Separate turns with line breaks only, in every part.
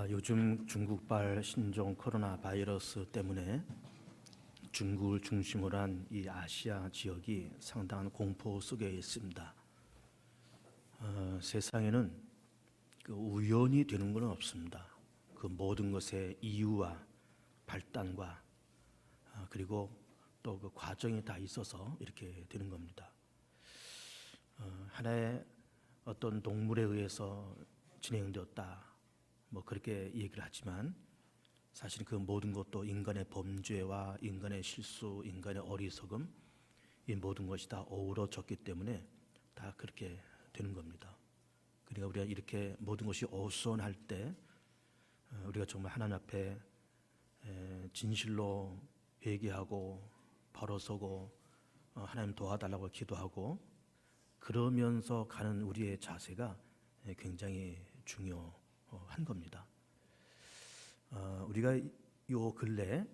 요즘 중국발 신종 코로나 바이러스 때문에 중국을 중심으로 한 이 아시아 지역이 상당한 공포 속에 있습니다. 세상에는 우연히 되는 건 없습니다. 그 모든 것의 이유와 발단과 그리고 또 그 과정이 다 있어서 이렇게 되는 겁니다. 하나의 어떤 동물에 의해서 진행되었다, 뭐 그렇게 얘기를 하지만 사실 그 모든 것도 인간의 범죄와 인간의 실수, 인간의 어리석음, 이 모든 것이 다 어우러졌기 때문에 다 그렇게 되는 겁니다. 그러니까 우리가 이렇게 모든 것이 어수선할 때 우리가 정말 하나님 앞에 진실로 회개하고 벌어서고 하나님 도와달라고 기도하고 그러면서 가는 우리의 자세가 굉장히 중요한 겁니다. 우리가 요 근래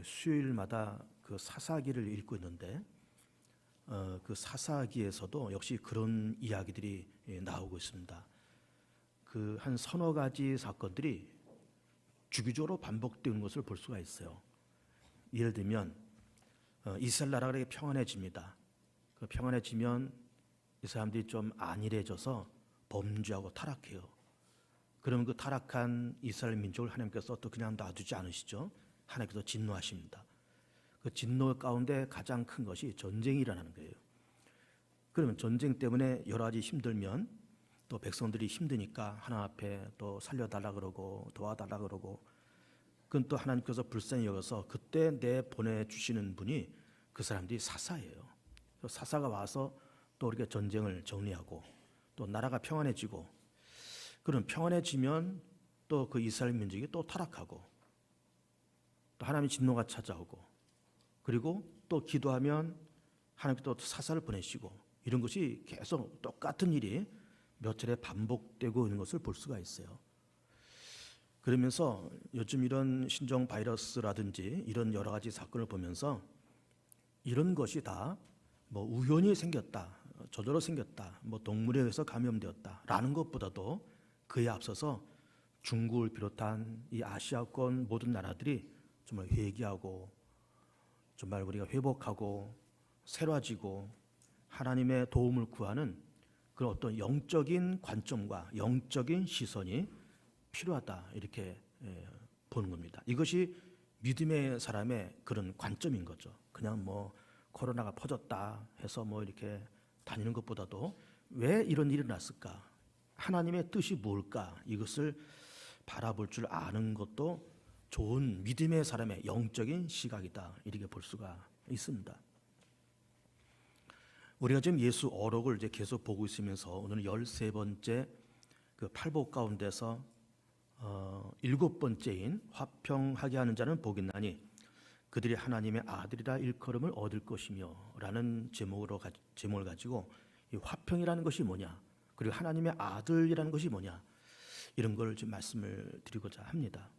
수요일마다 그 사사기를 읽고 있는데 그 사사기에서도 역시 그런 이야기들이 나오고 있습니다. 그 한 서너 가지 사건들이 주기적으로 반복되는 것을 볼 수가 있어요. 예를 들면 이스라엘 나라가 평안해집니다. 그 평안해지면 이 사람들이 좀 안일해져서 범죄하고 타락해요. 그러면 그 타락한 이스라엘 민족을 하나님께서 또 그냥 놔두지 않으시죠. 하나님께서 진노하십니다. 그 진노 가운데 가장 큰 것이 전쟁이 일어나는 거예요. 그러면 전쟁 때문에 여러 가지 힘들면 또 백성들이 힘드니까 하나님 앞에 또 살려달라 그러고 도와달라 그러고, 그건 또 하나님께서 불쌍히 여겨서 그때 보내주시는 분이 그 사람들이 사사예요. 사사가 와서 또 우리가 전쟁을 정리하고 또 나라가 평안해지고, 그럼 평안해지면 또 그 이스라엘 민족이 또 타락하고 또 하나님의 진노가 찾아오고, 그리고 또 기도하면 하나님께서 또 사사를 보내시고, 이런 것이 계속 똑같은 일이 몇 차례 반복되고 있는 것을 볼 수가 있어요. 그러면서 요즘 이런 신종 바이러스라든지 이런 여러 가지 사건을 보면서 이런 것이 다 뭐 우연히 생겼다, 저절로 생겼다, 뭐 동물에 의해서 감염되었다라는 것보다도 그에 앞서서 중국을 비롯한 이 아시아권 모든 나라들이 정말 회개하고 정말 우리가 회복하고 새로워지고 하나님의 도움을 구하는 그런 어떤 영적인 관점과 영적인 시선이 필요하다, 이렇게 보는 겁니다. 이것이 믿음의 사람의 그런 관점인 거죠. 그냥 뭐 코로나가 퍼졌다 해서 뭐 이렇게 다니는 것보다도 왜 이런 일이 났을까? 하나님의 뜻이 뭘까? 이것을 바라볼 줄 아는 것도 좋은 믿음의 사람의 영적인 시각이다, 이렇게 볼 수가 있습니다. 우리가 지금 예수 어록을 이제 계속 보고 있으면서 오늘 13번째 그 팔복 가운데서 7번째인 화평하게 하는 자는 복이 나니 그들이 하나님의 아들이라 일컬음을 얻을 것이며 라는 제목을 가지고 이 화평이라는 것이 뭐냐, 그리고 하나님의 아들이라는 것이 뭐냐, 이런 걸 좀 말씀을 드리고자 합니다.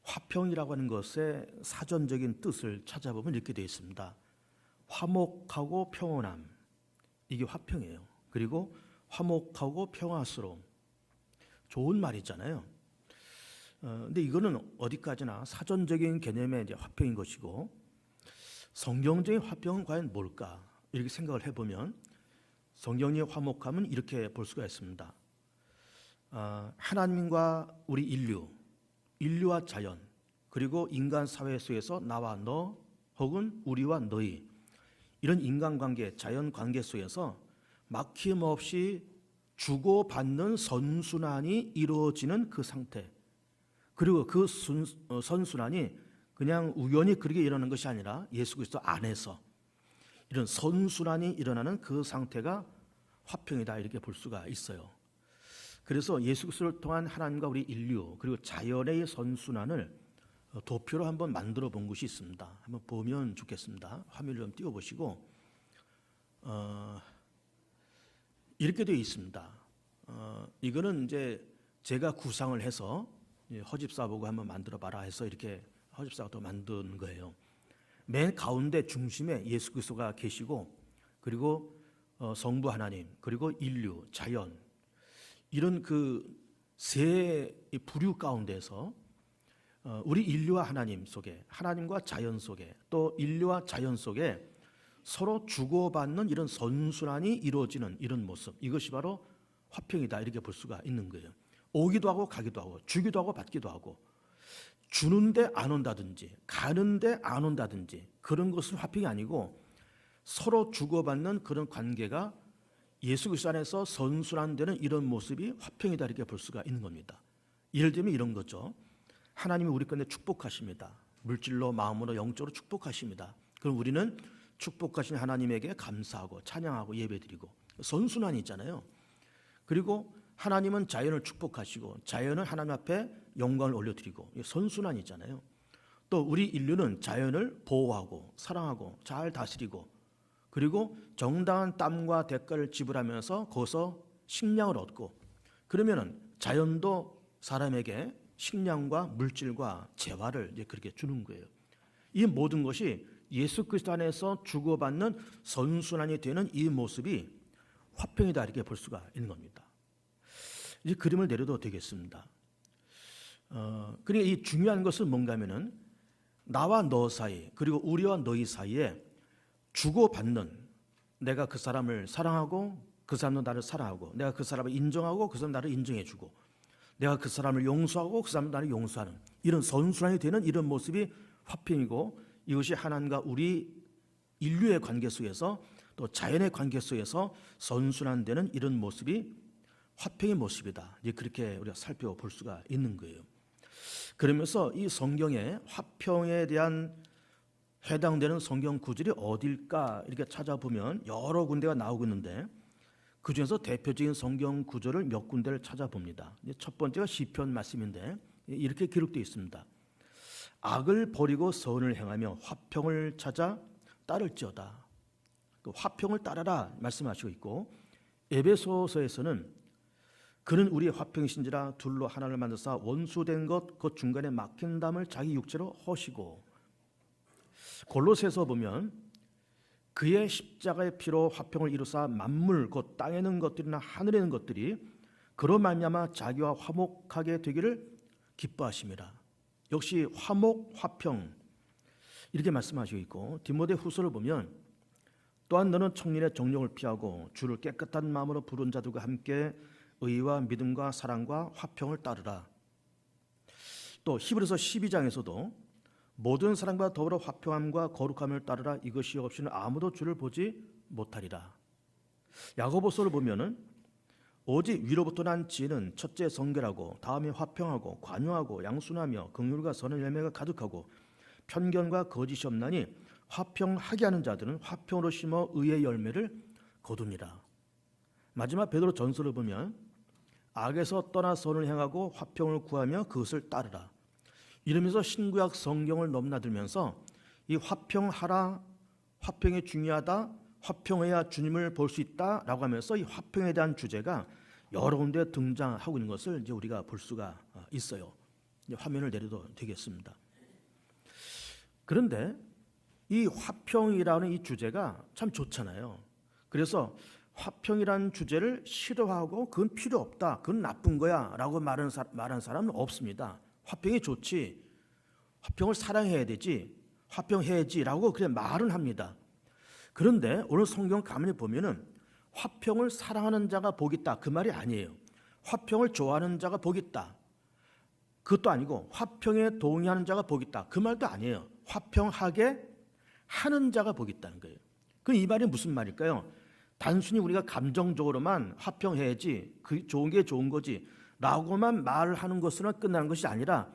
화평이라고 하는 것의 사전적인 뜻을 찾아보면 이렇게 되어 있습니다. 화목하고 평온함, 이게 화평이에요. 그리고 화목하고 평화스러움, 좋은 말이잖아요. 근데 이거는 어디까지나 사전적인 개념의 이제 화평인 것이고, 성경적인 화평은 과연 뭘까? 이렇게 생각을 해보면 성경의 화목함은 이렇게 볼 수가 있습니다. 하나님과 우리 인류와 자연, 그리고 인간 사회 속에서 나와 너 혹은 우리와 너희, 이런 인간관계, 자연관계 속에서 막힘없이 주고받는 선순환이 이루어지는 그 상태, 그리고 그 선순환이 그냥 우연히 그렇게 일어나는 것이 아니라 예수 그리스도 안에서 이런 선순환이 일어나는 그 상태가 화평이다, 이렇게 볼 수가 있어요. 그래서 예수 그리스도를 통한 하나님과 우리 인류 그리고 자연의 선순환을 도표로 한번 만들어 본 것이 있습니다. 한번 보면 좋겠습니다. 화면을 좀 띄워보시고 이렇게 되어 있습니다. 이거는 이제 제가 구상을 해서 허집사 보고 한번 만들어봐라 해서 이렇게 허집사가 또 만든 거예요. 맨 가운데 중심에 예수 그리스도가 계시고, 그리고 성부 하나님, 그리고 인류, 자연, 이런 그 세 부류 가운데서 우리 인류와 하나님 속에, 하나님과 자연 속에, 또 인류와 자연 속에 서로 주고받는 이런 선순환이 이루어지는 이런 모습, 이것이 바로 화평이다, 이렇게 볼 수가 있는 거예요. 오기도 하고 가기도 하고 주기도 하고 받기도 하고, 주는데 안 온다든지 가는데 안 온다든지 그런 것은 화평이 아니고, 서로 주고받는 그런 관계가 예수 그리스도 안에서 선순환되는 이런 모습이 화평이다, 이렇게 볼 수가 있는 겁니다. 예를 들면 이런 거죠. 하나님이 우리 건데 축복하십니다. 물질로, 마음으로, 영적으로 축복하십니다. 그럼 우리는 축복하신 하나님에게 감사하고 찬양하고 예배드리고, 선순환이 있잖아요. 그리고 하나님은 자연을 축복하시고 자연은 하나님 앞에 영광을 올려드리고, 선순환이 있잖아요. 또 우리 인류는 자연을 보호하고 사랑하고 잘 다스리고, 그리고 정당한 땀과 대가를 지불하면서 거기서 식량을 얻고, 그러면은 자연도 사람에게 식량과 물질과 재화를 이제 그렇게 주는 거예요. 이 모든 것이 예수 그리스도 안에서 주고받는 선순환이 되는 이 모습이 화평이다, 이렇게 볼 수가 있는 겁니다. 이제 그림을 내려도 되겠습니다. 그러니까 이 중요한 것은 뭔가 하면은 나와 너 사이, 그리고 우리와 너희 사이에 주고받는, 내가 그 사람을 사랑하고 그 사람도 나를 사랑하고, 내가 그 사람을 인정하고 그 사람 나를 인정해주고, 내가 그 사람을 용서하고 그 사람도 나를 용서하는 이런 선순환이 되는 이런 모습이 화평이고, 이것이 하나님과 우리 인류의 관계 속에서 또 자연의 관계 속에서 선순환되는 이런 모습이 화평의 모습이다, 이제 그렇게 우리가 살펴볼 수가 있는 거예요. 그러면서 이 성경에 화평에 대한 해당되는 성경 구절이 어딜까 이렇게 찾아보면 여러 군데가 나오고 있는데, 그 중에서 대표적인 성경 구절을 몇 군데를 찾아봅니다. 첫 번째가 시편 말씀인데 이렇게 기록되어 있습니다. 악을 버리고 선을 행하며 화평을 찾아 따를지어다. 그 화평을 따라라 말씀하시고 있고, 에베소서에서는 그는 우리의 화평이신지라 둘로 하나를 만드사 원수된 것 그 중간에 막힌 담을 자기 육체로 허시고, 골로새서 보면 그의 십자가의 피로 화평을 이루사 만물 곧 땅에 있는 것들이나 하늘에 있는 것들이 그로 말미암아 자기와 화목하게 되기를 기뻐하심이라. 역시 화목, 화평 이렇게 말씀하시고 있고, 디모데후서를 보면 또한 너는 청년의 정욕을 피하고 주를 깨끗한 마음으로 부른 자들과 함께 의와 믿음과 사랑과 화평을 따르라. 또 히브리서 12장에서도 모든 사람과 더불어 화평함과 거룩함을 따르라. 이것이 없이는 아무도 주를 보지 못하리라. 야고보서를 보면은 오직 위로부터 난 지혜는 첫째 성결하고 다음에 화평하고 관용하고 양순하며 긍휼과 선의 열매가 가득하고 편견과 거짓이 없나니 화평하게 하는 자들은 화평으로 심어 의의 열매를 거두니라. 마지막 베드로 전서를 보면 악에서 떠나 선을 행하고 화평을 구하며 그것을 따르라. 이러면서 신구약 성경을 넘나들면서 이 화평하라, 화평이 중요하다, 화평해야 주님을 볼 수 있다라고 하면서 이 화평에 대한 주제가 여러 군데 등장하고 있는 것을 이제 우리가 볼 수가 있어요. 이제 화면을 내려도 되겠습니다. 그런데 이 화평이라는 이 주제가 참 좋잖아요. 그래서 화평이라는 주제를 싫어하고 그건 필요 없다, 그건 나쁜 거야 라고 말하는 사람은 없습니다. 화평이 좋지, 화평을 사랑해야 되지, 화평해야지 라고 그냥 말은 합니다. 그런데 오늘 성경 가만히 보면은 화평을 사랑하는 자가 복이 있다, 그 말이 아니에요. 화평을 좋아하는 자가 복이 있다, 그것도 아니고 화평에 동의하는 자가 복이 있다, 그 말도 아니에요. 화평하게 하는 자가 복이 있다는 거예요. 그럼 이 말이 무슨 말일까요? 단순히 우리가 감정적으로만 화평해야지, 그 좋은 게 좋은 거지 라고만 말을 하는 것으로는 끝나는 것이 아니라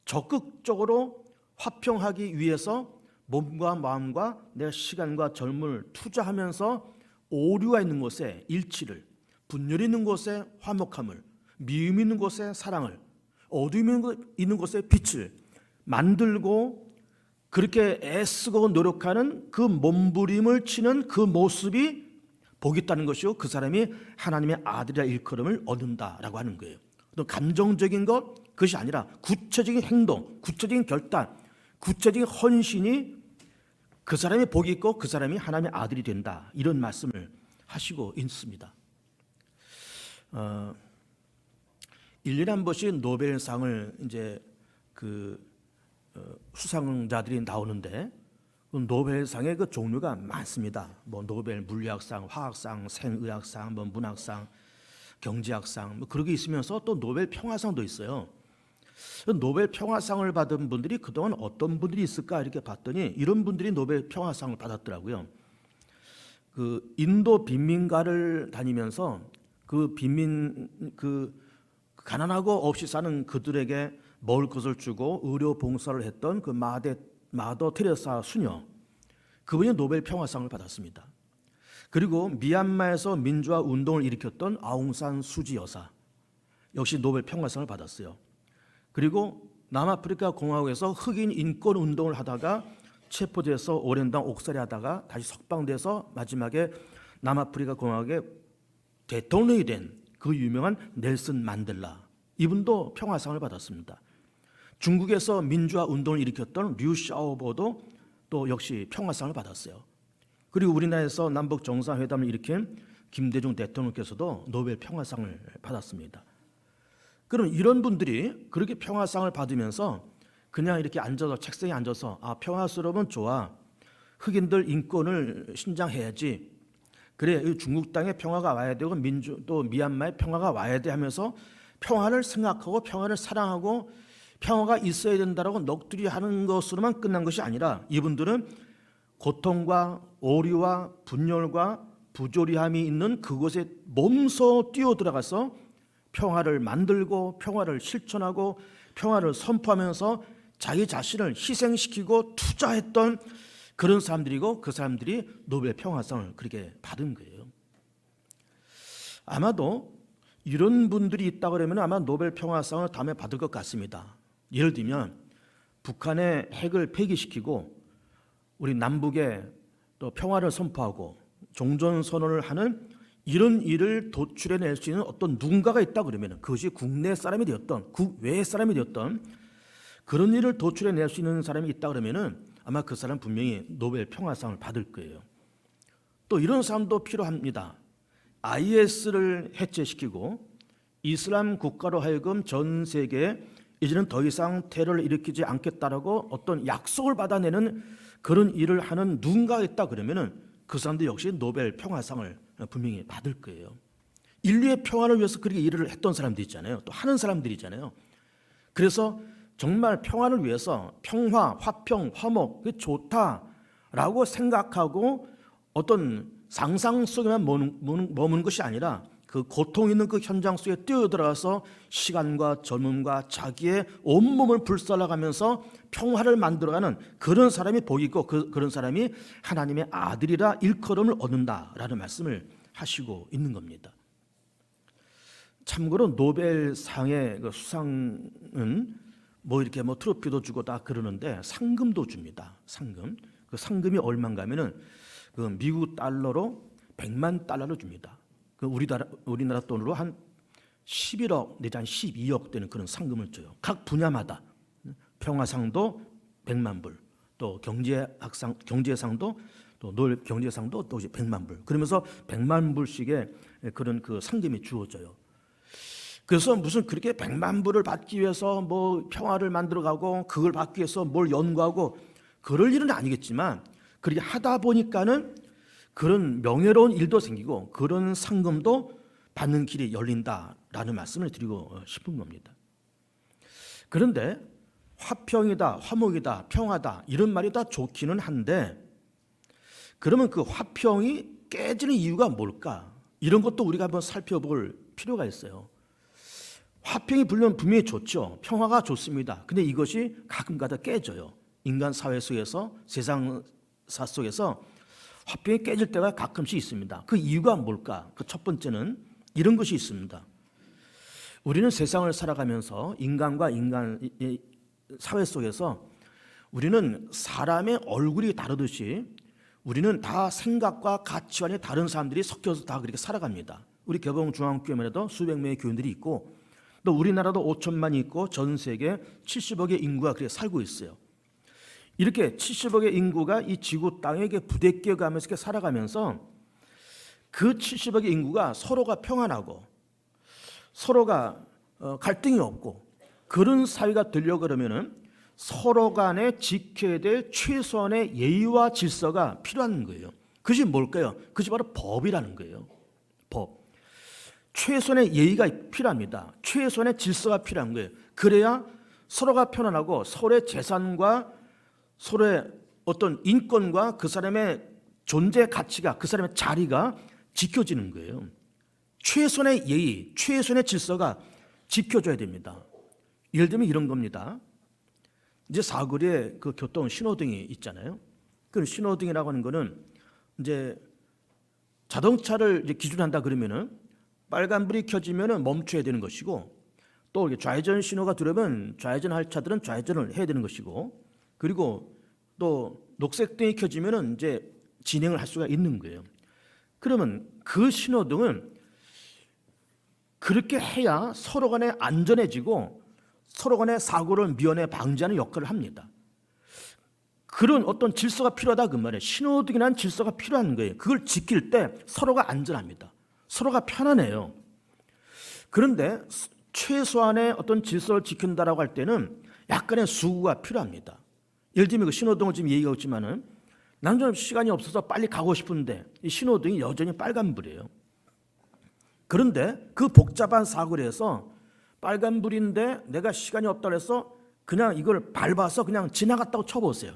적극적으로 화평하기 위해서 몸과 마음과 내 시간과 젊음을 투자하면서 오류가 있는 곳에 일치를, 분열이 있는 곳에 화목함을, 미움이 있는 곳에 사랑을, 어둠이 있는 곳에 빛을 만들고 그렇게 애쓰고 노력하는 그 몸부림을 치는 그 모습이 복이 있다는 것이요, 그 사람이 하나님의 아들이라 일컬음을 얻는다라고 하는 거예요. 또 감정적인 것, 그것이 아니라 구체적인 행동, 구체적인 결단, 구체적인 헌신이 그 사람이 복이 있고 그 사람이 하나님의 아들이 된다, 이런 말씀을 하시고 있습니다. 1년에 한 번씩 노벨상을 이제 수상자들이 나오는데 그 노벨상의 그 종류가 많습니다. 뭐 노벨 물리학상, 화학상, 생의학상, 뭐 문학상, 경제학상 뭐 그런 게 있으면서 또 노벨 평화상도 있어요. 노벨 평화상을 받은 분들이 그동안 어떤 분들이 있을까 이렇게 봤더니 이런 분들이 노벨 평화상을 받았더라고요. 그 인도 빈민가를 다니면서 그 가난하고 없이 사는 그들에게 먹을 것을 주고 의료 봉사를 했던 그 마더 테레사 수녀, 그분이 노벨 평화상을 받았습니다. 그리고 미얀마에서 민주화 운동을 일으켰던 아웅산 수지 여사 역시 노벨 평화상을 받았어요. 그리고 남아프리카 공화국에서 흑인 인권 운동을 하다가 체포돼서 오랜 당 옥살이 하다가 다시 석방돼서 마지막에 남아프리카 공화국의 대통령이 된 그 유명한 넬슨 만델라, 이분도 평화상을 받았습니다. 중국에서 민주화 운동을 일으켰던 류 샤오보도 또 역시 평화상을 받았어요. 그리고 우리나라에서 남북 정상회담을 일으킨 김대중 대통령께서도 노벨 평화상을 받았습니다. 그럼 이런 분들이 그렇게 평화상을 받으면서 그냥 이렇게 앉아서 책상에 앉아서 평화스러우면 좋아, 흑인들 인권을 신장해야지, 그래 중국 땅에 평화가 와야 되고 또 미얀마에 평화가 와야 돼 하면서 평화를 생각하고 평화를 사랑하고 평화가 있어야 된다라고 넋두리 하는 것으로만 끝난 것이 아니라 이분들은 고통과 오류와 분열과 부조리함이 있는 그곳에 몸소 뛰어들어가서 평화를 만들고 평화를 실천하고 평화를 선포하면서 자기 자신을 희생시키고 투자했던 그런 사람들이고 그 사람들이 노벨 평화상을 그렇게 받은 거예요. 아마도 이런 분들이 있다 그러면 아마 노벨 평화상을 다음에 받을 것 같습니다. 예를 들면 북한의 핵을 폐기시키고 우리 남북에 또 평화를 선포하고 종전선언을 하는 이런 일을 도출해낼 수 있는 어떤 누군가가 있다 그러면 그것이 국내 사람이 되었던 국외 사람이 되었던 그런 일을 도출해낼 수 있는 사람이 있다 그러면 아마 그 사람 분명히 노벨 평화상을 받을 거예요. 또 이런 사람도 필요합니다. IS를 해체시키고 이슬람 국가로 하여금 전 세계에 이제는 더 이상 테러를 일으키지 않겠다라고 어떤 약속을 받아내는 그런 일을 하는 누군가가 있다 그러면 그 사람도 역시 노벨 평화상을 분명히 받을 거예요. 인류의 평화를 위해서 그렇게 일을 했던 사람들 있잖아요. 또 하는 사람들이 있잖아요. 그래서 정말 평화를 위해서 평화, 화평, 화목 그게 좋다라고 생각하고 어떤 상상 속에만 머무는 것이 아니라 그 고통 있는 그 현장 속에 뛰어들어가서 시간과 젊음과 자기의 온몸을 불살라가면서 평화를 만들어가는 그런 사람이 복이 있고 그런 사람이 하나님의 아들이라 일컬음을 얻는다라는 말씀을 하시고 있는 겁니다. 참고로 노벨상의 그 수상은 뭐 이렇게 뭐 트로피도 주고 다 그러는데 상금도 줍니다. 상금. 그 상금이 얼마인가 하면은 그 미국 달러로 100만 달러를 줍니다. 그 우리나라 돈으로 한 11억 내지 한 12억 되는 그런 상금을 줘요. 각 분야마다. 평화상도 100만 불, 또 경제상도 또 노벨 경제상도 또 이제 100만 불. 그러면서 100만 불씩의 그런 그 상금이 주어져요. 그래서 무슨 그렇게 100만 불을 받기 위해서 뭐 평화를 만들어가고 그걸 받기 위해서 뭘 연구하고 그럴 일은 아니겠지만 그렇게 하다 보니까는 그런 명예로운 일도 생기고 그런 상금도 받는 길이 열린다라는 말씀을 드리고 싶은 겁니다. 그런데 화평이다, 화목이다, 평화다 이런 말이 다 좋기는 한데 그러면 그 화평이 깨지는 이유가 뭘까? 이런 것도 우리가 한번 살펴볼 필요가 있어요. 화평이 분명히 좋죠. 평화가 좋습니다. 근데 이것이 가끔가다 깨져요. 인간 사회 속에서 세상사 속에서 화평이 깨질 때가 가끔씩 있습니다. 그 이유가 뭘까? 그 첫 번째는 이런 것이 있습니다. 우리는 세상을 살아가면서 인간과 인간 사회 속에서 우리는 사람의 얼굴이 다르듯이 우리는 다 생각과 가치관이 다른 사람들이 섞여서 다 그렇게 살아갑니다. 우리 개봉중앙교회만 해도 수백 명의 교인들이 있고 또 우리나라도 5천만이 있고 전 세계 70억의 인구가 그렇게 살고 있어요. 이렇게 70억의 인구가 이 지구 땅에 부대껴 가면서 이렇게 살아가면서 그 70억의 인구가 서로가 평안하고 서로가 갈등이 없고 그런 사회가 되려고 그러면은 서로 간에 지켜야 될 최소한의 예의와 질서가 필요한 거예요. 그것이 뭘까요? 그것이 바로 법이라는 거예요. 법. 최소한의 예의가 필요합니다. 최소한의 질서가 필요한 거예요. 그래야 서로가 편안하고 서로의 재산과 서로의 어떤 인권과 그 사람의 존재 가치가, 그 사람의 자리가 지켜지는 거예요. 최소한의 예의, 최소한의 질서가 지켜져야 됩니다. 예를 들면 이런 겁니다. 이제 사거리에 그 교통 신호등이 있잖아요. 그 신호등이라고 하는 거는 이제 자동차를 이제 기준한다 그러면은 빨간불이 켜지면은 멈춰야 되는 것이고, 또 좌회전 신호가 들어오면 좌회전할 차들은 좌회전을 해야 되는 것이고, 그리고 또 녹색등이 켜지면은 이제 진행을 할 수가 있는 거예요. 그러면 그 신호등은 그렇게 해야 서로 간에 안전해지고 서로 간에 사고를 미연에 방지하는 역할을 합니다. 그런 어떤 질서가 필요하다 그 말이에요. 신호등이라는 질서가 필요한 거예요. 그걸 지킬 때 서로가 안전합니다. 서로가 편안해요. 그런데 최소한의 어떤 질서를 지킨다라고 할 때는 약간의 수고가 필요합니다. 예를 들면 그 신호등을 지금 얘기하고 있지만은 나는 좀 시간이 없어서 빨리 가고 싶은데 이 신호등이 여전히 빨간불이에요. 그런데 그 복잡한 사고를 해서 빨간불인데 내가 시간이 없다고 해서 그냥 이걸 밟아서 그냥 지나갔다고 쳐보세요.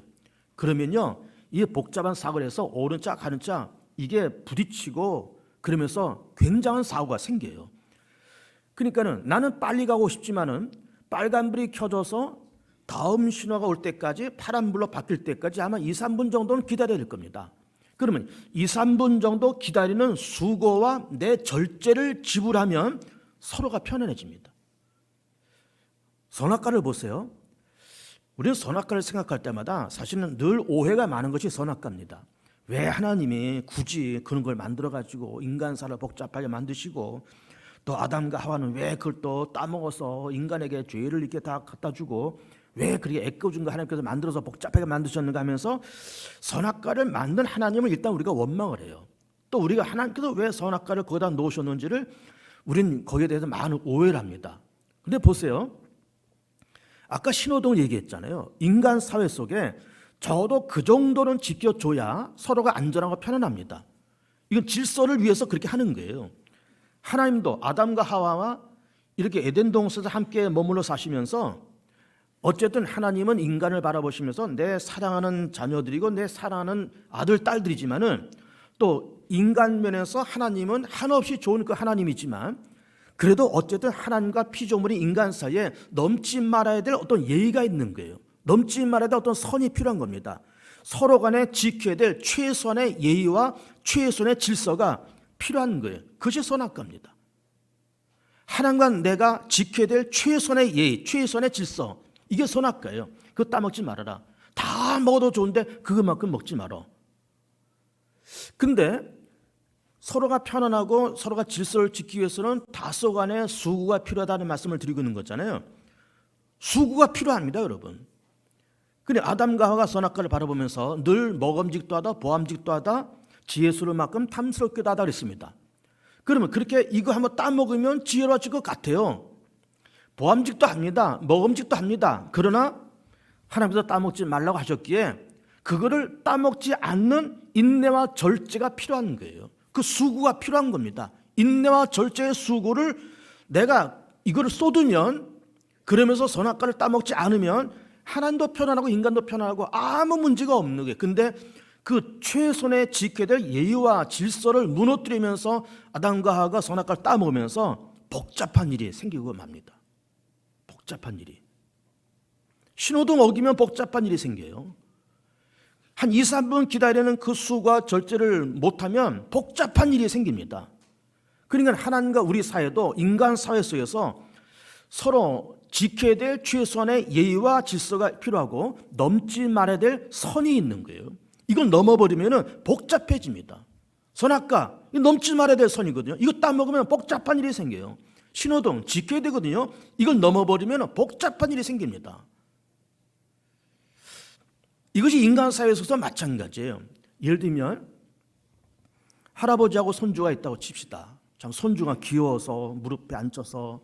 그러면요, 이 복잡한 사고를 해서 오른쪽 가는 차 이게 부딪히고 그러면서 굉장한 사고가 생겨요. 그러니까는 나는 빨리 가고 싶지만은 빨간불이 켜져서 다음 신호가 올 때까지 파란불로 바뀔 때까지 아마 2, 3분 정도는 기다려야 될 겁니다. 그러면 2, 3분 정도 기다리는 수고와 내 절제를 지불하면 서로가 편안해집니다. 선악과를 보세요. 우리는 선악과를 생각할 때마다 사실은 늘 오해가 많은 것이 선악과입니다. 왜 하나님이 굳이 그런 걸 만들어가지고 인간사를 복잡하게 만드시고 또 아담과 하와는 왜 그걸 또 따먹어서 인간에게 죄를 이렇게 다 갖다 주고 왜 그렇게 애꺼준 거 하나님께서 만들어서 복잡하게 만드셨는가 하면서 선악과를 만든 하나님을 일단 우리가 원망을 해요. 또 우리가 하나님께서 왜 선악과를 거기다 놓으셨는지를 우린 거기에 대해서 많은 오해를 합니다. 근데 보세요. 아까 신호등을 얘기했잖아요. 인간 사회 속에 적어도 그 정도는 지켜줘야 서로가 안전하고 편안합니다. 이건 질서를 위해서 그렇게 하는 거예요. 하나님도 아담과 하와와 이렇게 에덴 동산에서 함께 머물러 사시면서 어쨌든 하나님은 인간을 바라보시면서 내 사랑하는 자녀들이고 내 사랑하는 아들, 딸들이지만은 또 인간 면에서 하나님은 한없이 좋은 그 하나님이지만 그래도 어쨌든 하나님과 피조물이 인간 사이에 넘지 말아야 될 어떤 예의가 있는 거예요. 넘지 말아야 될 어떤 선이 필요한 겁니다. 서로 간에 지켜야 될 최소한의 예의와 최소한의 질서가 필요한 거예요. 그것이 선악과입니다. 하나님과 내가 지켜야 될 최소한의 예의, 최소한의 질서, 이게 선악과예요. 그거 따먹지 말아라. 다 먹어도 좋은데 그것만큼 먹지 말아. 근데 서로가 편안하고 서로가 질서를 지키기 위해서는 다소 간의 수고가 필요하다는 말씀을 드리고 있는 거잖아요. 수고가 필요합니다, 여러분. 근데 아담과 하와가 선악과를 바라보면서 늘 먹음직도 하다 보암직도 하다 지혜스러울 만큼 탐스럽기도 하다 그랬습니다. 그러면 그렇게 이거 한번 따먹으면 지혜로워질 것 같아요. 보암직도 합니다. 먹음직도 합니다. 그러나 하나님께서 따먹지 말라고 하셨기에 그거를 따먹지 않는 인내와 절제가 필요한 거예요. 그 수고가 필요한 겁니다. 인내와 절제의 수고를 내가 이거를 쏟으면 그러면서 선악과를 따먹지 않으면 하나님도 편안하고 인간도 편안하고 아무 문제가 없는 거예요. 근데 그 최선의 지켜야 될 예의와 질서를 무너뜨리면서 아담과 하와가 선악과를 따먹으면서 복잡한 일이 생기고 맙니다. 복잡한 일이. 신호등 어기면 복잡한 일이 생겨요. 한 2, 3분 기다리는 그 수고와 절제를 못하면 복잡한 일이 생깁니다. 그러니까 하나님과 우리 사회도 인간 사회 속에서 서로 지켜야 될 최소한의 예의와 질서가 필요하고 넘지 말아야 될 선이 있는 거예요. 이걸 넘어버리면 복잡해집니다. 선악과, 넘지 말아야 될 선이거든요. 이거 따먹으면 복잡한 일이 생겨요. 신호등 지켜야 되거든요. 이걸 넘어버리면 복잡한 일이 생깁니다. 이것이 인간 사회에 있어서 마찬가지예요. 예를 들면 할아버지하고 손주가 있다고 칩시다. 참 손주가 귀여워서 무릎에 앉혀서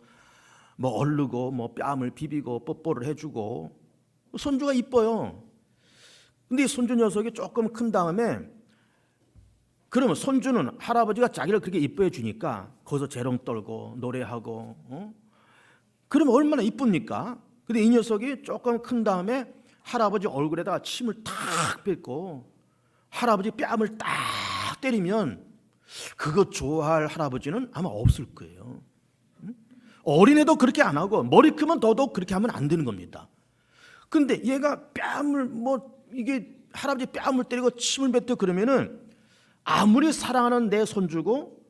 뭐 얼르고 뭐 뺨을 비비고 뽀뽀를 해주고 손주가 이뻐요. 근데 이 손주 녀석이 조금 큰 다음에 그러면 손주는 할아버지가 자기를 그렇게 이뻐해 주니까 거기서 재롱 떨고 노래하고 그러면 얼마나 이쁩니까? 근데 이 녀석이 조금 큰 다음에 할아버지 얼굴에다가 침을 탁 뱉고 할아버지 뺨을 딱 때리면 그거 좋아할 할아버지는 아마 없을 거예요. 어린애도 그렇게 안 하고 머리 크면 더더욱 그렇게 하면 안 되는 겁니다. 근데 얘가 뺨을 이게 할아버지 뺨을 때리고 침을 뱉고 그러면은 아무리 사랑하는 내 손주고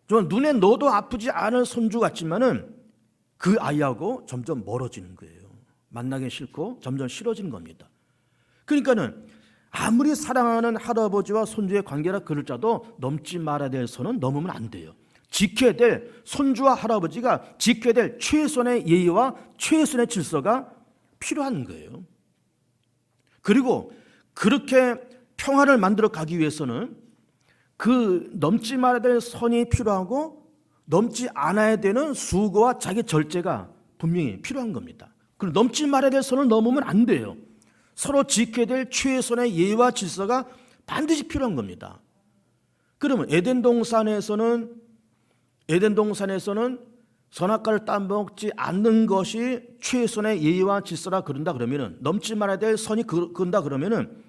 좀 눈에 넣어도 아프지 않은 손주 같지만은 그 아이하고 점점 멀어지는 거예요. 만나기 싫고 점점 싫어지는 겁니다. 그러니까는 아무리 사랑하는 할아버지와 손주의 관계라 그럴지라도 넘지 말아야 될 선은 넘으면 안 돼요. 지켜야 될 손주와 할아버지가 지켜야 될 최선의 예의와 최선의 질서가 필요한 거예요. 그리고 그렇게 평화를 만들어 가기 위해서는 그 넘지 말아야 될 선이 필요하고 넘지 않아야 되는 수고와 자기 절제가 분명히 필요한 겁니다. 그리고 넘지 말아야 될 선을 넘으면 안 돼요. 서로 지켜야 될 최선의 예의와 질서가 반드시 필요한 겁니다. 그러면 에덴 동산에서는 선악과를 따먹지 않는 것이 최선의 예의와 질서라 그런다 그러면은 넘지 말아야 될 선이 그런다 그러면은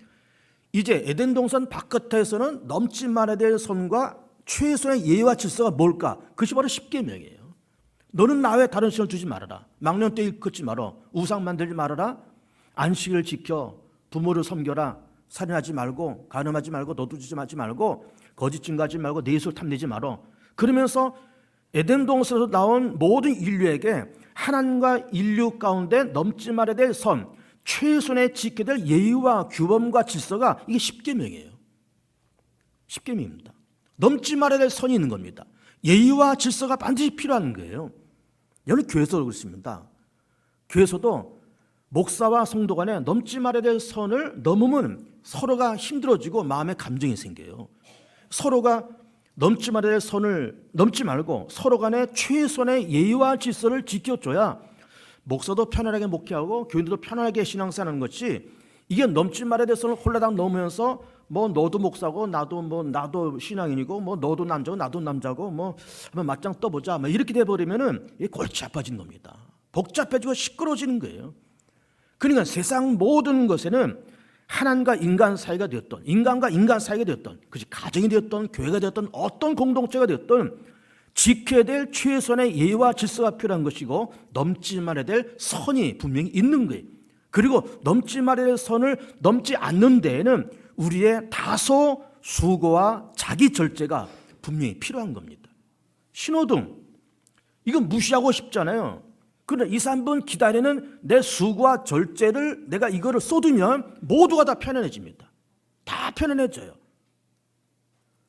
이제 에덴 동산 바깥에서는 넘지 말아야 될 선과 최선의 예의와 질서가 뭘까? 그것이 바로 십계명이에요. 너는 나 외에 다른 신을 두지 말아라. 망령되 일컫지 말아. 우상 만들지 말아라. 안식을 지켜. 부모를 섬겨라. 살인하지 말고 간음하지 말고 노두지지 말고 거짓 증거하지 말고 내 이웃을 탐내지 말아. 그러면서 에덴 동산에서 나온 모든 인류에게 하나님과 인류 가운데 넘지 말아야 될 선, 최선의 지켜야 될 예의와 규범과 질서가 이게 십계명이에요. 십계명입니다. 넘지 말아야 될 선이 있는 겁니다. 예의와 질서가 반드시 필요한 거예요. 여러분 교회에서도 그렇습니다. 교회에서도 목사와 성도 간에 넘지 말아야 될 선을 넘으면 서로가 힘들어지고 마음에 감정이 생겨요. 서로가 넘지 말아야 될 선을 넘지 말고 서로 간에 최선의 예의와 질서를 지켜줘야 목사도 편안하게 목회하고 교인들도 편안하게 신앙생활하는 것이 이게 넘지 말아야 될 선을 홀라당 넘으면서 뭐 너도 목사고 나도 신앙인이고 뭐 너도 남자고 나도 남자고 뭐 한번 맞짱 떠보자 뭐 이렇게 돼버리면은 이게 골치 아파진 겁니다. 복잡해지고 시끄러워지는 거예요. 그러니까 세상 모든 것에는 하나님과 인간 사이가 되었던 인간과 인간 사이가 되었던 그것이 가정이 되었던 교회가 되었던 어떤 공동체가 되었던 지켜야 될 최선의 예의와 질서가 필요한 것이고 넘지 말아야 될 선이 분명히 있는 거예요. 그리고 넘지 말아야 될 선을 넘지 않는 데에는 우리의 다소 수고와 자기 절제가 분명히 필요한 겁니다. 신호등 이건 무시하고 싶잖아요. 그러나 2, 3분 기다리는 내 수고와 절제를 내가 이거를 쏟으면 모두가 다 편안해집니다. 다 편안해져요.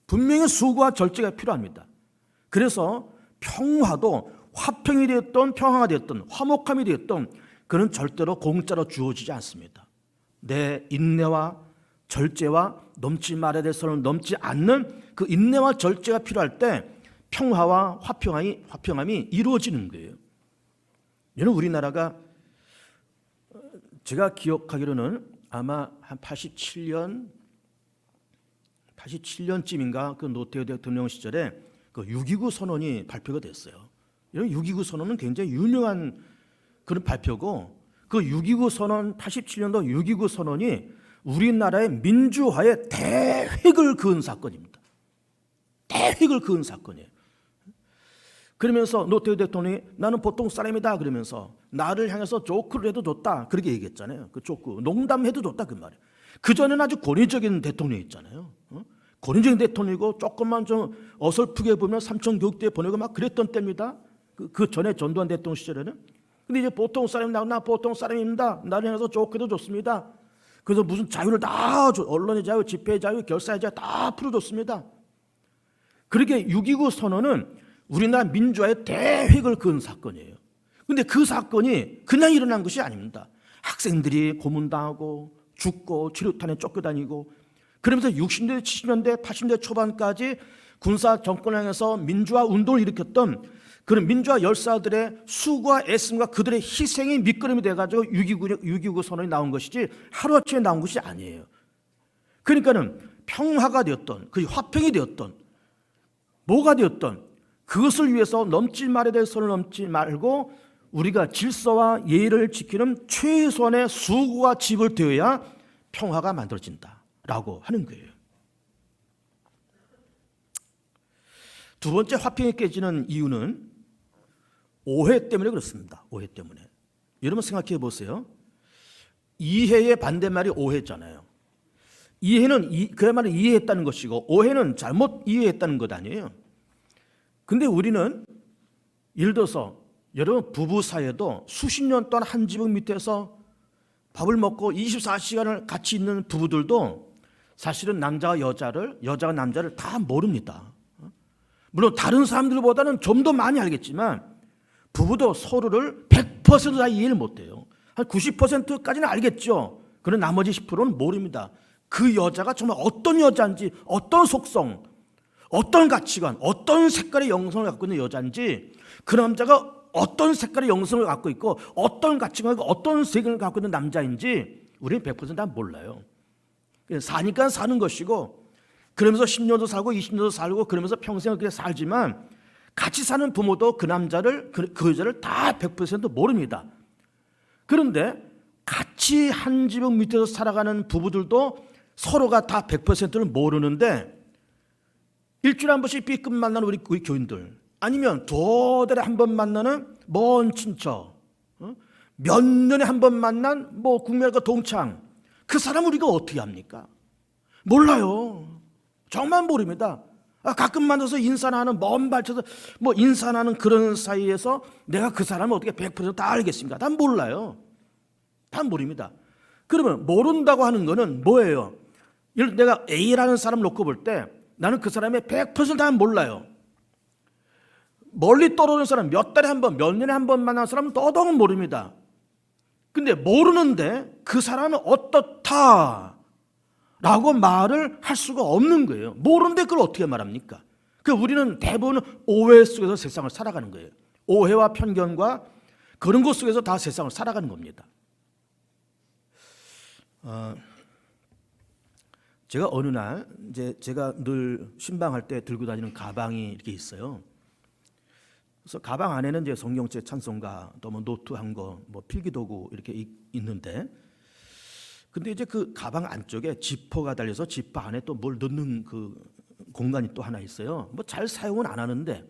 분명히 수고와 절제가 필요합니다. 그래서 평화도 화평이 되었던 평화가 되었던 화목함이 되었던 그는 절대로 공짜로 주어지지 않습니다. 내 인내와 절제와 넘지 말아야 될 선을 넘지 않는 그 인내와 절제가 필요할 때 평화와 화평함이 이루어지는 거예요. 여러분 우리나라가 제가 기억하기로는 아마 한 87년쯤인가 그 노태우 대통령 시절에 그 6.29 선언이 발표가 됐어요. 여러분 6.29 선언은 굉장히 유명한 그런 발표고 그 6.29 선언 87년도 6.29 선언이 우리나라의 민주화의 대획을 그은 사건입니다. 대획을 그은 사건이에요. 그러면서 노태우 대통령이 나는 보통 사람이다 그러면서 나를 향해서 조크를 해도 좋다 그렇게 얘기했잖아요. 그 조크 농담해도 좋다 그 말이에요. 그전에는 아주 권위적인 대통령이었잖아요. 권위적인 대통령이고 조금만 좀 어설프게 보면 삼천교육대에 보내고 막 그랬던 때입니다. 그 전에 전두환 대통령 시절에는. 근데 이제 보통 사람이다. 나 보통 사람입니다. 나를 향해서 조크해도 좋습니다. 그래서 무슨 자유를 다 줘. 언론의 자유, 집회의 자유, 결사의 자유 다 풀어줬습니다. 그렇게 6.29 선언은 우리나라 민주화의 대획을 그은 사건이에요. 그런데 그 사건이 그냥 일어난 것이 아닙니다. 학생들이 고문당하고 죽고 치료탄에 쫓겨다니고 그러면서 60년대, 70년대, 80년대 초반까지 군사 정권을 향해서 민주화 운동을 일으켰던 그런 민주화 열사들의 수고와 애씀과 그들의 희생이 밑거름이 돼가지고 6.29 선언이 나온 것이지 하루아침에 나온 것이 아니에요. 그러니까는 평화가 되었던, 그 화평이 되었던, 뭐가 되었던 그것을 위해서 넘지 말아야 될 선을 넘지 말고 우리가 질서와 예의를 지키는 최소한의 수고가 지불되어야 평화가 만들어진다라고 하는 거예요. 두 번째 화평이 깨지는 이유는 오해 때문에 그렇습니다. 오해 때문에. 여러분 생각해 보세요. 이해의 반대말이 오해잖아요. 이해는 그야말로 이해했다는 것이고 오해는 잘못 이해했다는 것 아니에요. 근데 우리는 예를 들어서 여러분 부부 사이에도 수십 년 동안 한 지붕 밑에서 밥을 먹고 24시간을 같이 있는 부부들도 사실은 남자가 여자를, 여자가 남자를 다 모릅니다. 물론 다른 사람들보다는 좀 더 많이 알겠지만 부부도 서로를 100% 다 이해를 못해요. 한 90%까지는 알겠죠. 그런 나머지 10%는 모릅니다. 그 여자가 정말 어떤 여자인지, 어떤 속성, 어떤 가치관, 어떤 색깔의 영성을 갖고 있는 여자인지, 그 남자가 어떤 색깔의 영성을 갖고 있고 어떤 가치관과 어떤 색을 갖고 있는 남자인지 우리는 100% 다 몰라요. 사니까 사는 것이고 그러면서 10년도 살고 20년도 살고 그러면서 평생을 그렇게 살지만 같이 사는 부모도 그 남자를, 그 여자를 다 100% 모릅니다. 그런데 같이 한 지붕 밑에서 살아가는 부부들도 서로가 다 100%를 모르는데 일주일에 한 번씩 B급 만나는 우리 교인들, 아니면 두 달에 한 번 만나는 먼 친척, 몇 년에 한 번 만난 국민학교 동창, 그 사람 우리가 어떻게 합니까? 몰라요. 정말 모릅니다. 가끔 만나서 인사나 하는 먼 발쳐서 인사나 하는 그런 사이에서 내가 그 사람을 어떻게 100%다 알겠습니까? 다 몰라요. 다 모릅니다. 그러면 모른다고 하는 거는 뭐예요? 예를 들어 내가 A라는 사람을 놓고 볼 때 나는 그 사람의 100%다 몰라요. 멀리 떨어지는 사람, 몇 달에 한 번, 몇 년에 한 번 만나는 사람은 더더욱 모릅니다. 근데 모르는데 그 사람은 어떻다 라고 말을 할 수가 없는 거예요. 모르는데 그걸 어떻게 말합니까? 우리는 대부분 오해 속에서 세상을 살아가는 거예요. 오해와 편견과 그런 것 속에서 다 세상을 살아가는 겁니다. 제가 어느 날 제가 늘 신방할 때 들고 다니는 가방이 이렇게 있어요. 그래서 가방 안에는 이제 성경책 찬송가, 또 노트 한 거, 필기도구 이렇게 있는데, 근데 이제 그 가방 안쪽에 지퍼가 달려서 지퍼 안에 또 뭘 넣는 그 공간이 또 하나 있어요. 잘 사용은 안 하는데,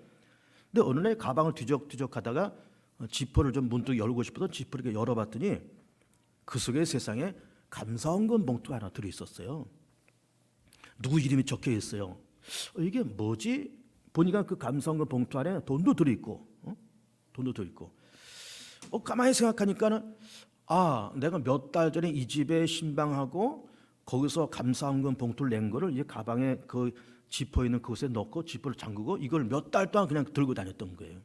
근데 어느 날 가방을 뒤적뒤적하다가 지퍼를 좀 문득 열고 싶어서 지퍼를 이렇게 열어봤더니 그 속에 세상에 감사원금 봉투가 하나 들어 있었어요. 누구 이름이 적혀 있어요. 이게 뭐지? 보니까 그 감사원금 봉투 안에 돈도 들어있고, 돈도 들어있고. 가만히 생각하니까는 내가 몇 달 전에 이 집에 신방하고 거기서 감사원금 봉투를 낸 거를 이제 가방에 그 지퍼 있는 그곳에 넣고 지퍼를 잠그고 이걸 몇 달 동안 그냥 들고 다녔던 거예요.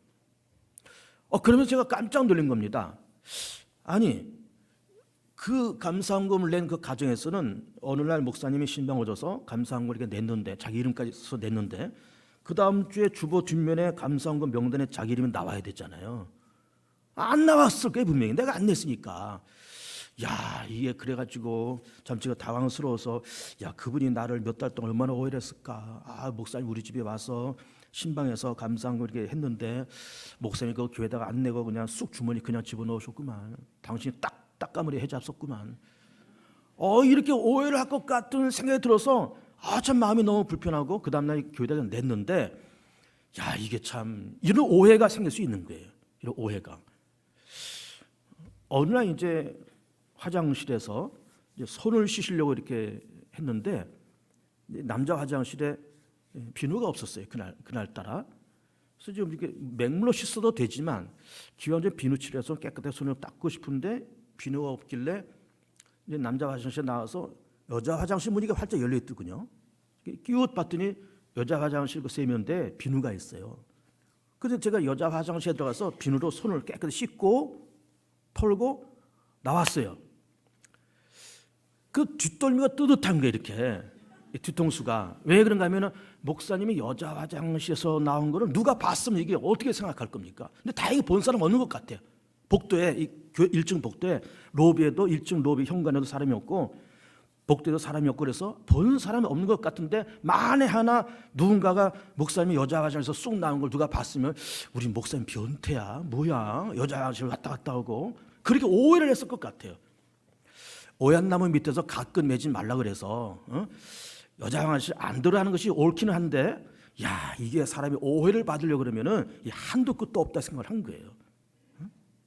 그러면서 제가 깜짝 놀란 겁니다. 아니, 그 감사원금을 낸 그 가정에서는 어느 날 목사님이 신방 오셔서 감사원금을 이렇게 냈는데, 자기 이름까지 써서 냈는데, 그 다음 주에 주보 뒷면에 감사원금 명단에 자기 이름이 나와야 되잖아요. 안 나왔을 거예요, 분명히. 내가 안 냈으니까. 이게 그래가지고 참 제가 당황스러워서, 그분이 나를 몇 달 동안 얼마나 오해를 했을까. 목사님 우리 집에 와서 신방에서 감사원금 이렇게 했는데 목사님이 그 교회다가 안 내고 그냥 쑥 주머니 그냥 집어넣으셨구만. 당신이 딱까머리 해잡섰구만. 이렇게 오해를 할 것 같은 생각이 들어서 참 마음이 너무 불편하고 그 다음날 교회다가 냈는데, 이게 참 이런 오해가 생길 수 있는 거예요. 이런 오해가. 어느 날 이제 화장실에서 이제 손을 씻으려고 이렇게 했는데 남자 화장실에 비누가 없었어요. 그날따라. 그래서 좀 이렇게 맹물로 씻어도 되지만 기왕 좀 비누칠해서 깨끗하게 손을 닦고 싶은데 비누가 없길래 이제 남자 화장실에 나와서 여자 화장실 문이 활짝 열려 있더군요. 끼웃 봤더니 여자 화장실 그 세면대에 비누가 있어요. 그래서 제가 여자 화장실에 들어가서 비누로 손을 깨끗이 씻고 털고 나왔어요. 그 뒷덜미가 뜨뜻한 게 이렇게 뒤통수가 왜 그런가 하면은 목사님이 여자 화장실에서 나온 거를 누가 봤으면 이게 어떻게 생각할 겁니까? 근데 다행히 본 사람 없는 것 같아요. 복도에 이 교회 1층 복도에 로비에도 1층 로비 현관에도 사람이 없고 복도에도 사람이 없고 그래서 본 사람이 없는 것 같은데 만에 하나 누군가가 목사님이 여자 화장실에서 쑥 나온 걸 누가 봤으면 우리 목사님 변태야 뭐야 여자 화장실 왔다 갔다 하고 그렇게 오해를 했을 것 같아요. 오얏나무 밑에서 가끔 매지 말라 그래서 여자 화장실 안 들어가는 것이 옳기는 한데 야 이게 사람이 오해를 받으려고 그러면은 한도 끝도 없다 생각을 한 거예요.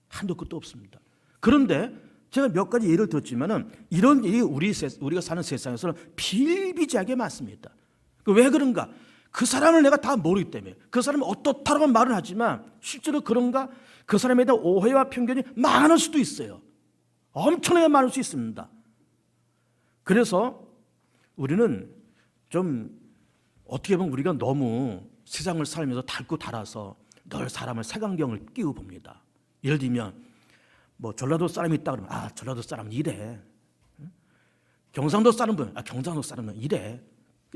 한도 끝도 없습니다. 그런데 제가 몇 가지 예를 들었지만은 이런 일이 우리가 사는 세상에서는 비일비재하게 많습니다. 왜 그런가? 그 사람을 내가 다 모르기 때문에 그 사람이 어떻다라고 말은 하지만 실제로 그런가? 그 사람에 대한 오해와 편견이 많을 수도 있어요. 엄청나게 많을 수 있습니다. 그래서 우리는 좀 어떻게 보면 우리가 너무 세상을 살면서 닳고 닳아서 늘 사람을 색안경을 끼고 봅니다. 예를 들면 뭐 전라도 사람이 있다 그러면 전라도 사람은 이래. 경상도 사람은 경상도 사람은 이래.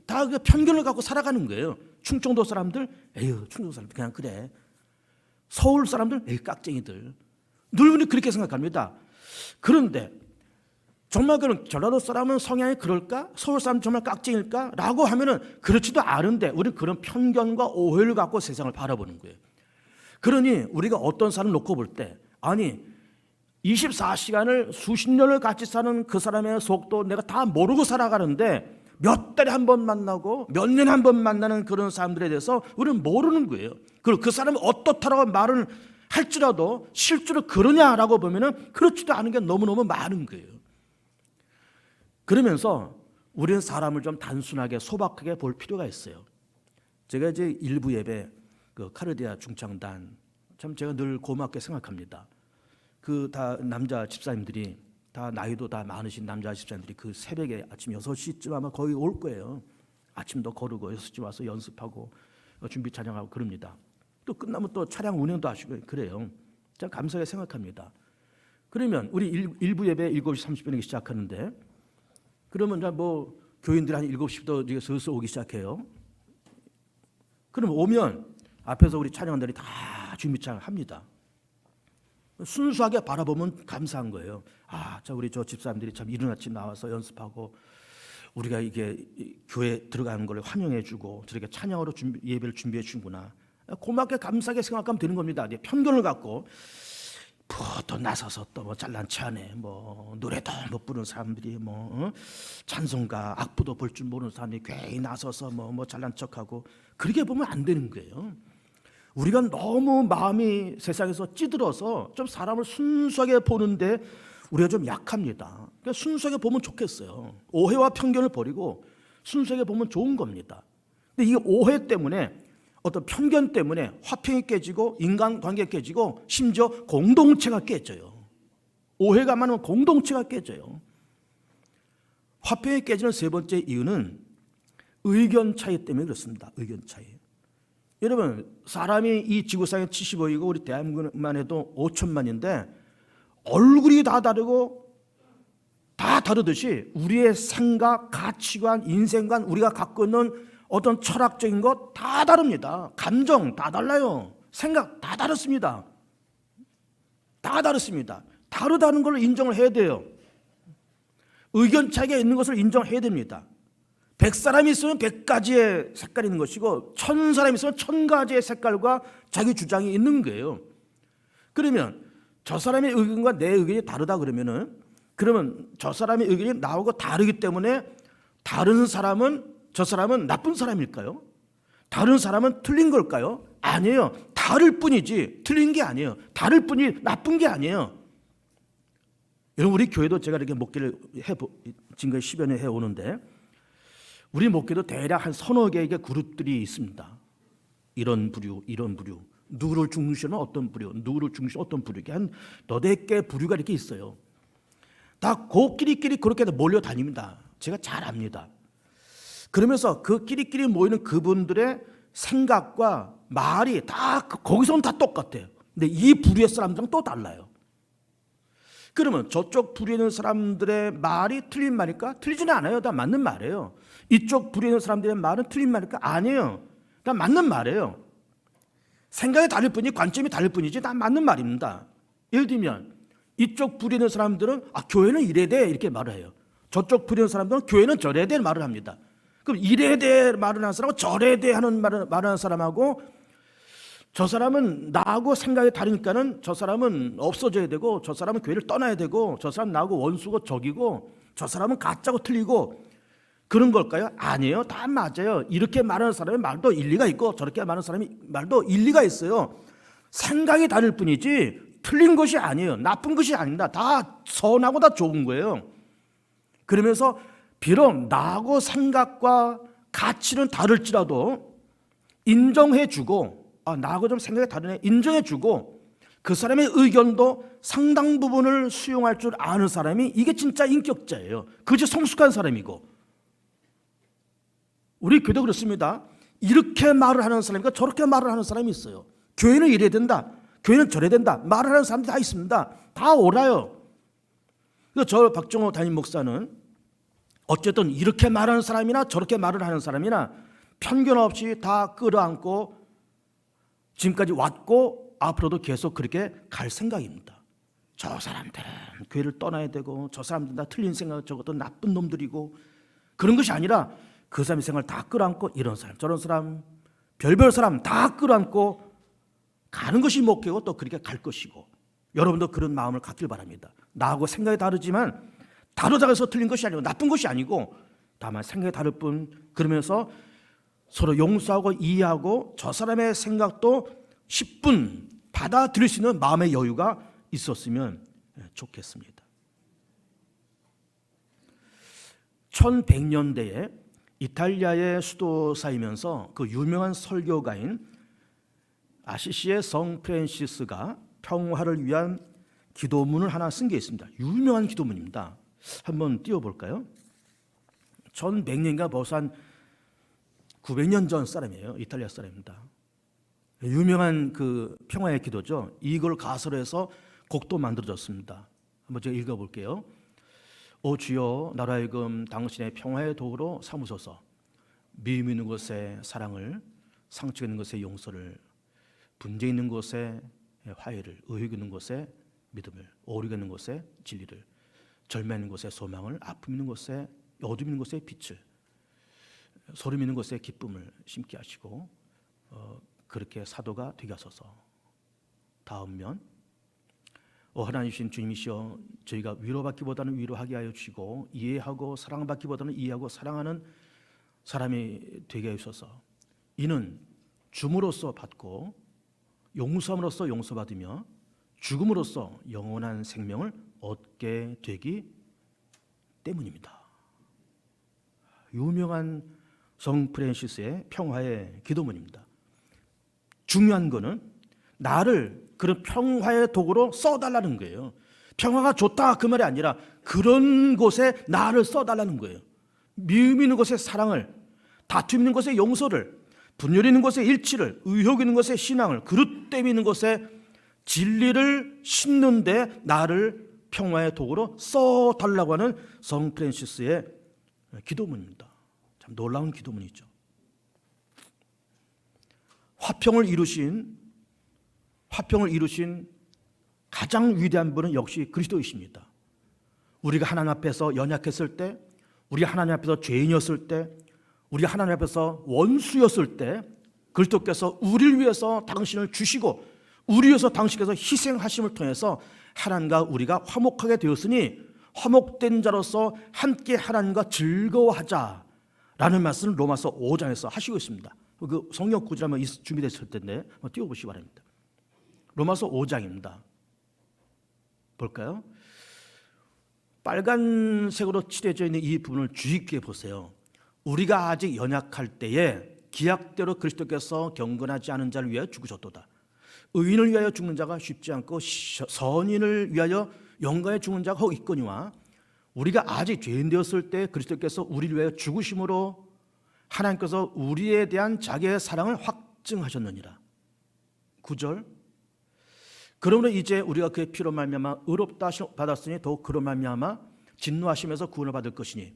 다 그 편견을 갖고 살아가는 거예요. 충청도 사람들 에휴 충청도 사람들 그냥 그래. 서울 사람들 에휴 깍쟁이들. 늘 그렇게 생각합니다. 그런데 정말 그런 전라도 사람은 성향이 그럴까? 서울 사람 정말 깍쟁일까? 라고 하면은 그렇지도 않은데 우리는 그런 편견과 오해를 갖고 세상을 바라보는 거예요. 그러니 우리가 어떤 사람을 놓고 볼 때 아니 24시간을 수십 년을 같이 사는 그 사람의 속도 내가 다 모르고 살아가는데 몇 달에 한 번 만나고 몇 년에 한 번 만나는 그런 사람들에 대해서 우리는 모르는 거예요. 그리고 그 사람이 어떻다라고 말을 할지라도 실제로 그러냐라고 보면은 그렇지도 않은 게 너무너무 많은 거예요. 그러면서 우리는 사람을 좀 단순하게 소박하게 볼 필요가 있어요. 제가 이제 일부 예배 그 카르디아 중창단 참 제가 늘 고맙게 생각합니다. 그 다 남자 집사님들이 다 나이도 다 많으신 남자 집사님들이 그 새벽에 아침 6시쯤 아마 거의 올 거예요. 아침도 거르고 6시쯤 와서 연습하고 준비 찬양하고 그럽니다. 또 끝나면 또 차량 운행도 하시고 그래요. 참 감사하게 생각합니다. 그러면 우리 일부 예배 7시 30분에 시작하는데 그러면 뭐 교인들이 한 7시부터 이제 슬슬 오기 시작해요. 그럼 오면 앞에서 우리 찬양단들이 다 준비 찬양합니다. 순수하게 바라보면 감사한 거예요. 자 우리 저 집사님들이 참 이른 아침 나와서 연습하고 우리가 이게 교회 들어가는 걸 환영해주고 저렇게 찬양으로 예배를 준비해 주는구나. 고맙게 감사하게 생각하면 되는 겁니다. 편견을 갖고 또 나서서 또 뭐 잘난 체하네, 뭐 노래도 못 부르는 사람들이 찬송가 악보도 볼 줄 모르는 사람들이 괜히 나서서 뭐 잘난 척하고 그렇게 보면 안 되는 거예요. 우리가 너무 마음이 세상에서 찌들어서 좀 사람을 순수하게 보는데 우리가 좀 약합니다. 그러니까 순수하게 보면 좋겠어요. 오해와 편견을 버리고 순수하게 보면 좋은 겁니다. 근데 이 오해 때문에 어떤 편견 때문에 화평이 깨지고 인간관계가 깨지고 심지어 공동체가 깨져요. 오해가 많으면 공동체가 깨져요. 화평이 깨지는 세 번째 이유는 의견 차이 때문에 그렇습니다. 의견 차이. 여러분 사람이 이 지구상에 75이고 우리 대한민국만 해도 5천만인데 얼굴이 다 다르고 다 다르듯이 우리의 생각, 가치관, 인생관 우리가 갖고 있는 어떤 철학적인 것 다 다릅니다. 감정 다 달라요. 생각 다 다릅니다. 다 다릅니다. 다르다는 걸 인정을 해야 돼요. 의견 차이가 있는 것을 인정해야 됩니다. 100사람이 있으면 100가지의 색깔이 있는 것이고 1000사람이 있으면 1000가지의 색깔과 자기 주장이 있는 거예요. 그러면 저 사람의 의견과 내 의견이 다르다 그러면 저 사람의 의견이 나하고 다르기 때문에 다른 사람은 저 사람은 나쁜 사람일까요? 다른 사람은 틀린 걸까요? 아니에요. 다를 뿐이지 틀린 게 아니에요. 다를 뿐이 나쁜 게 아니에요. 여러분 우리 교회도 제가 이렇게 목회를 지금까지 10여 년 해오는데 우리 목회도 대략 한 서너 개의 그룹들이 있습니다. 이런 부류, 이런 부류, 누구를 중시하는 어떤 부류, 누구를 중시하는 어떤 부류, 한 너댓 개 부류가 이렇게 있어요. 다 그끼리끼리 그렇게 몰려다닙니다. 제가 잘 압니다. 그러면서 그 끼리끼리 모이는 그분들의 생각과 말이 다 거기서는 다 똑같아요. 근데 이 부류의 사람들은 또 달라요. 그러면 저쪽 부류에 있는 사람들의 말이 틀린 말일까? 틀리지는 않아요. 다 맞는 말이에요. 이쪽 부류에 있는 사람들의 말은 틀린 말일까? 아니에요. 다 맞는 말이에요. 생각이 다를 뿐이지 관점이 다를 뿐이지 다 맞는 말입니다. 예를 들면 이쪽 부류에 있는 사람들은 교회는 이래야 돼 이렇게 말을 해요. 저쪽 부류에 있는 사람들은 교회는 저래야 돼 말을 합니다. 그럼 이래야 돼 말을 하는 사람하고 저래야 돼 하는 말을 하는 사람하고 저 사람은 나하고 생각이 다르니까는 저 사람은 없어져야 되고 저 사람은 교회를 떠나야 되고 저 사람 나하고 원수고 적이고 저 사람은 가짜고 틀리고 그런 걸까요? 아니에요. 다 맞아요. 이렇게 말하는 사람의 말도 일리가 있고 저렇게 말하는 사람의 말도 일리가 있어요. 생각이 다를 뿐이지 틀린 것이 아니에요. 나쁜 것이 아닙니다. 다 선하고 다 좋은 거예요. 그러면서 비록 나하고 생각과 가치는 다를지라도 인정해주고 나하고 좀 생각이 다르네 인정해주고 그 사람의 의견도 상당 부분을 수용할 줄 아는 사람이 이게 진짜 인격자예요. 그것이 성숙한 사람이고 우리 교회도 그렇습니다. 이렇게 말을 하는 사람이니까 저렇게 말을 하는 사람이 있어요. 교회는 이래야 된다. 교회는 저래야 된다. 말을 하는 사람들이 다 있습니다. 다 옳아요. 그래서 저 박정호 담임 목사는 어쨌든 이렇게 말하는 사람이나 저렇게 말을 하는 사람이나 편견 없이 다 끌어안고 지금까지 왔고 앞으로도 계속 그렇게 갈 생각입니다. 저 사람들은 교회를 떠나야 되고 저 사람들은 다 틀린 생각 저것도 나쁜 놈들이고 그런 것이 아니라 그 사람의 생각을 다 끌어안고 이런 사람 저런 사람 별별 사람 다 끌어안고 가는 것이 목표고 또 그렇게 갈 것이고 여러분도 그런 마음을 갖길 바랍니다. 나하고 생각이 다르지만 다르다고 해서 틀린 것이 아니고 나쁜 것이 아니고 다만 생각이 다를 뿐 그러면서 서로 용서하고 이해하고 저 사람의 생각도 10분 받아들일 수 있는 마음의 여유가 있었으면 좋겠습니다. 1100년대에 이탈리아의 수도사이면서 그 유명한 설교가인 아시시의 성 프란시스가 평화를 위한 기도문을 하나 쓴 게 있습니다. 유명한 기도문입니다. 한번 띄워볼까요? 1100년인가 벌써 한 900년 전 사람이에요. 이탈리아 사람입니다. 유명한 그 평화의 기도죠. 이걸 가설로 해서 곡도 만들어졌습니다. 한번 제가 읽어볼게요. 오 주여 나로 하여금 당신의 평화의 도구로 삼으소서. 미움 있는 곳에 사랑을, 상처 있는 곳에 용서를, 분쟁 있는 곳에 화해를, 의혹 있는 곳에 믿음을, 오류가 있는 곳에 진리를, 절망 있는 곳에 소망을, 아픔 있는 곳에 어둠 있는 곳에 빛을, 소름 있는 곳에 기쁨을 심게 하시고 그렇게 사도가 되게 하소서. 다음 면 하나님이신 주님이시여 저희가 위로받기보다는 위로하게 하여 주시고 이해하고 사랑받기보다는 이해하고 사랑하는 사람이 되게 하소서. 이는 줌으로써 받고 용서함으로써 용서받으며 죽음으로써 영원한 생명을 얻게 되기 때문입니다. 유명한 성 프란시스의 평화의 기도문입니다. 중요한 거는 나를 그런 평화의 도구로 써달라는 거예요. 평화가 좋다 그 말이 아니라 그런 곳에 나를 써달라는 거예요. 미움 있는 곳에 사랑을, 다툼 있는 곳에 용서를, 분열 있는 곳에 일치를, 의혹 있는 곳에 신앙을, 그릇됨 있는 곳에 진리를 심는데 나를 평화의 도구로 써달라고 하는 성 프란시스의 기도문입니다. 참 놀라운 기도문이죠. 화평을 이루신 가장 위대한 분은 역시 그리스도이십니다. 우리가 하나님 앞에서 연약했을 때, 우리가 하나님 앞에서 죄인이었을 때, 우리가 하나님 앞에서 원수였을 때 그리스도께서 우리를 위해서 당신을 주시고 우리 위해서 당신께서 희생하심을 통해서 하나님과 우리가 화목하게 되었으니 화목된 자로서 함께 하나님과 즐거워하자라는 말씀을 로마서 5장에서 하시고 있습니다. 그 성경 구절 한번 준비됐을 텐데 한번 띄워보시기 바랍니다. 로마서 5장입니다. 볼까요? 빨간색으로 칠해져 있는 이 부분을 주의 깊게 보세요. 우리가 아직 연약할 때에 기약대로 그리스도께서 경건하지 않은 자를 위하여 죽으셨도다. 의인을 위하여 죽는 자가 쉽지 않고 선인을 위하여 영광에 죽는 자가 혹 있거니와 우리가 아직 죄인 되었을 때 그리스도께서 우리를 위하여 죽으심으로 하나님께서 우리에 대한 자기의 사랑을 확증하셨느니라. 9절 그러므로 이제 우리가 그의 피로 말미암아 의롭다 받았으니 더욱 그로 말미암아 진노하심에서 구원을 받을 것이니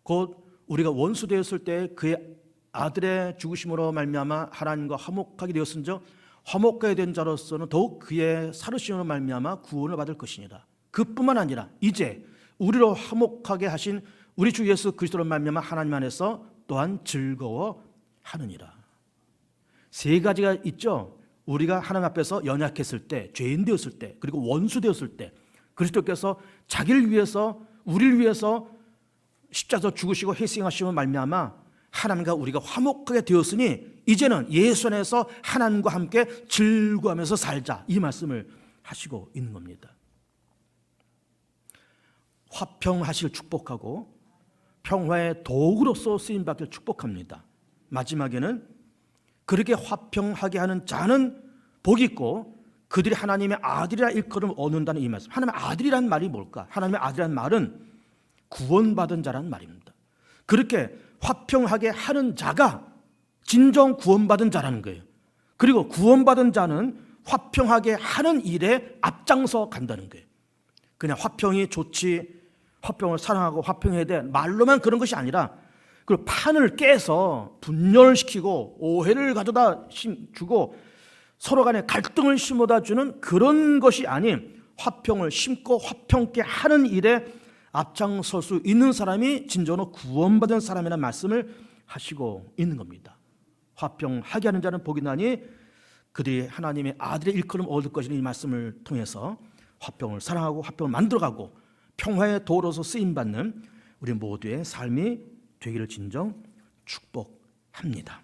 곧 우리가 원수 되었을 때 그의 아들의 죽으심으로 말미암아 하나님과 화목하게 되었은즉 화목하게 된 자로서는 더욱 그의 살으심으로 말미암아 구원을 받을 것이니라. 그뿐만 아니라 이제 우리로 화목하게 하신 우리 주 예수 그리스도로 말미암아 하나님 안에서 또한 즐거워하느니라. 세 가지가 있죠. 우리가 하나님 앞에서 연약했을 때, 죄인 되었을 때, 그리고 원수 되었을 때 그리스도께서 자기를 위해서 우리를 위해서 십자가에서 죽으시고 희생하시고 말미암아 하나님과 우리가 화목하게 되었으니 이제는 예수 안에서 하나님과 함께 즐거워하면서 살자, 이 말씀을 하시고 있는 겁니다. 화평하실 축복하고 평화의 도구로서 쓰임받길 축복합니다. 마지막에는 그렇게 화평하게 하는 자는 복이 있고 그들이 하나님의 아들이라 일컬음을 얻는다는 이 말씀. 하나님의 아들이란 말이 뭘까? 하나님의 아들이란 말은 구원받은 자라는 말입니다. 그렇게 화평하게 하는 자가 진정 구원받은 자라는 거예요. 그리고 구원받은 자는 화평하게 하는 일에 앞장서 간다는 거예요. 그냥 화평이 좋지, 화평을 사랑하고 화평해야 돼, 말로만 그런 것이 아니라 그 판을 깨서 분열을 시키고 오해를 가져다 주고 서로 간에 갈등을 심어다 주는 그런 것이 아닌 화평을 심고 화평케 하는 일에 앞장설 수 있는 사람이 진정으로 구원받은 사람이라는 말씀을 하시고 있는 겁니다. 화평하게 하는 자는 복이 나니 그들이 하나님의 아들의 일컬음 얻을 것이니 이 말씀을 통해서 화평을 사랑하고 화평을 만들어가고 평화의 도로서 쓰임받는 우리 모두의 삶이 되기를 진정 축복합니다.